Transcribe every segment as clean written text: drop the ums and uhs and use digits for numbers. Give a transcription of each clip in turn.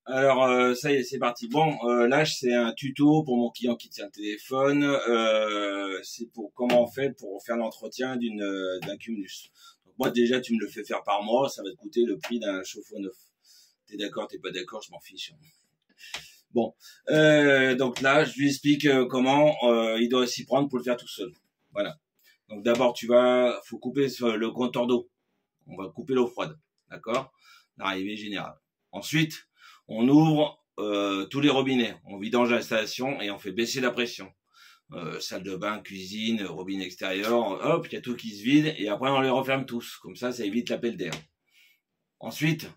Alors, ça y est, c'est parti. Bon, là, c'est un tuto pour mon client qui tient le téléphone. C'est pour comment on fait pour faire l'entretien d'un Cumulus. Donc, moi, déjà, tu me le fais faire par mois, ça va te coûter le prix d'un chauffe-eau neuf. T'es d'accord, t'es pas d'accord, je m'en fiche. Bon, donc là, je lui explique comment il doit s'y prendre pour le faire tout seul. Voilà. Donc d'abord, faut couper le compteur d'eau. On va couper l'eau froide, d'accord? L'arrivée générale. Ensuite, on ouvre tous les robinets, on vidange l'installation et on fait baisser la pression. Salle de bain, cuisine, robinet extérieur, hop, il y a tout qui se vide et après on les referme tous. Comme ça évite l'appel d'air. Ensuite,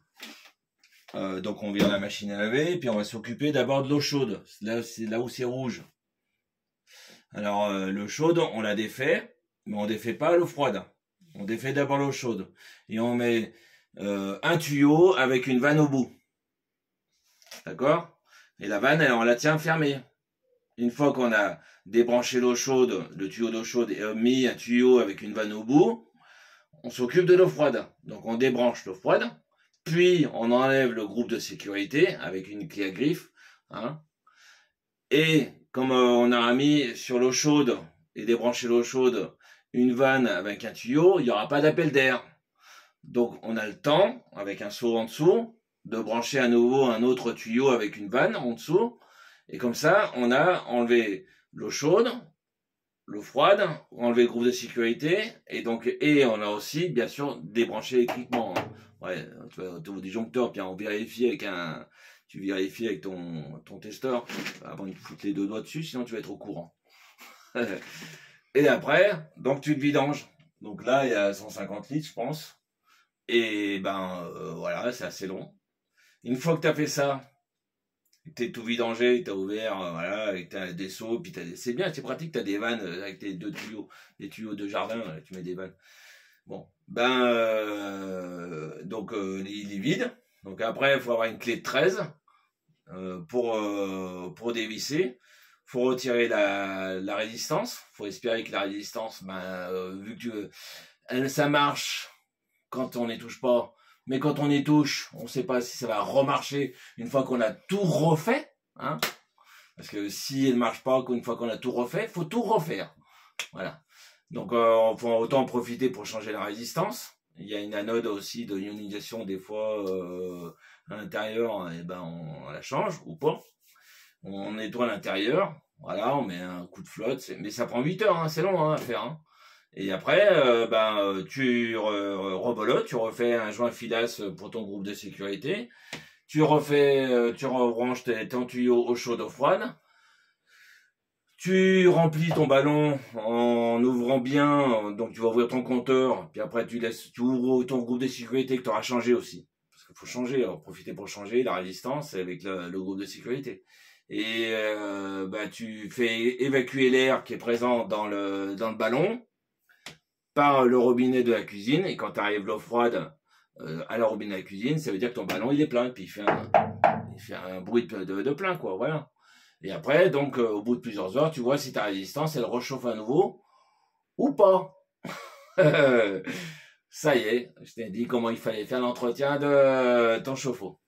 donc on vire la machine à laver, puis on va s'occuper d'abord de l'eau chaude. Là, c'est là où c'est rouge. Alors l'eau chaude, on la défait, mais on défait pas l'eau froide. On défait d'abord l'eau chaude et on met un tuyau avec une vanne au bout. D'accord? Et la vanne, on la tient fermée. Une fois qu'on a débranché l'eau chaude, le tuyau d'eau chaude, et mis un tuyau avec une vanne au bout, on s'occupe de l'eau froide. Donc on débranche l'eau froide, puis on enlève le groupe de sécurité avec une clé à griffe. Hein, et comme on a mis sur l'eau chaude et débranché l'eau chaude une vanne avec un tuyau, il n'y aura pas d'appel d'air. Donc on a le temps, avec un seau en dessous, de brancher à nouveau un autre tuyau avec une vanne en dessous. Et comme ça, on a enlevé l'eau chaude, l'eau froide, enlevé le groupe de sécurité, et on a aussi, bien sûr, débranché l'équipement. Ouais, tu vois, au disjoncteur, puis tu vérifies avec ton testeur, avant de foutre les deux doigts dessus, sinon tu vas être au courant. Et après, donc tu le vidanges. Donc là, il y a 150 litres, je pense. Et voilà, c'est assez long. Une fois que tu as fait ça, t'es tout vidangé, t'as ouvert, voilà, et t'as des seaux, puis c'est bien, c'est pratique, t'as des vannes avec tes deux tuyaux, des tuyaux de jardin, tu mets des vannes. Bon, donc il est vide. Donc après, il faut avoir une clé de 13 pour dévisser. Faut retirer la résistance. Faut espérer que la résistance, vu que ça marche quand on n'y touche pas. Mais quand on y touche, on ne sait pas si ça va remarcher une fois qu'on a tout refait. Hein, parce que si elle ne marche pas une fois qu'on a tout refait, il faut tout refaire. Voilà. Donc on peut autant en profiter pour changer la résistance. Il y a une anode aussi de ionisation des fois à l'intérieur, et on la change ou pas. On nettoie l'intérieur. Voilà, on met un coup de flotte. Mais ça prend 8 heures, hein, c'est long à faire. Hein. Et après, tu rebolotes, tu refais un joint filasse pour ton groupe de sécurité. Tu rebranches ton tuyau eau chaude, eau froide. Tu remplis ton ballon en ouvrant bien, donc tu vas ouvrir ton compteur, puis après tu ouvres ton groupe de sécurité que tu auras changé aussi. Parce qu'il faut changer, profiter pour changer la résistance avec le groupe de sécurité. Et tu fais évacuer l'air qui est présent dans le ballon par le robinet de la cuisine, et quand tu arrives l'eau froide à la robinet de la cuisine, ça veut dire que ton ballon il est plein, et puis il fait un bruit de plein, quoi, voilà. Et après, donc, au bout de plusieurs heures, tu vois si ta résistance, elle rechauffe à nouveau ou pas. Ça y est, je t'ai dit comment il fallait faire l'entretien de ton chauffe-eau.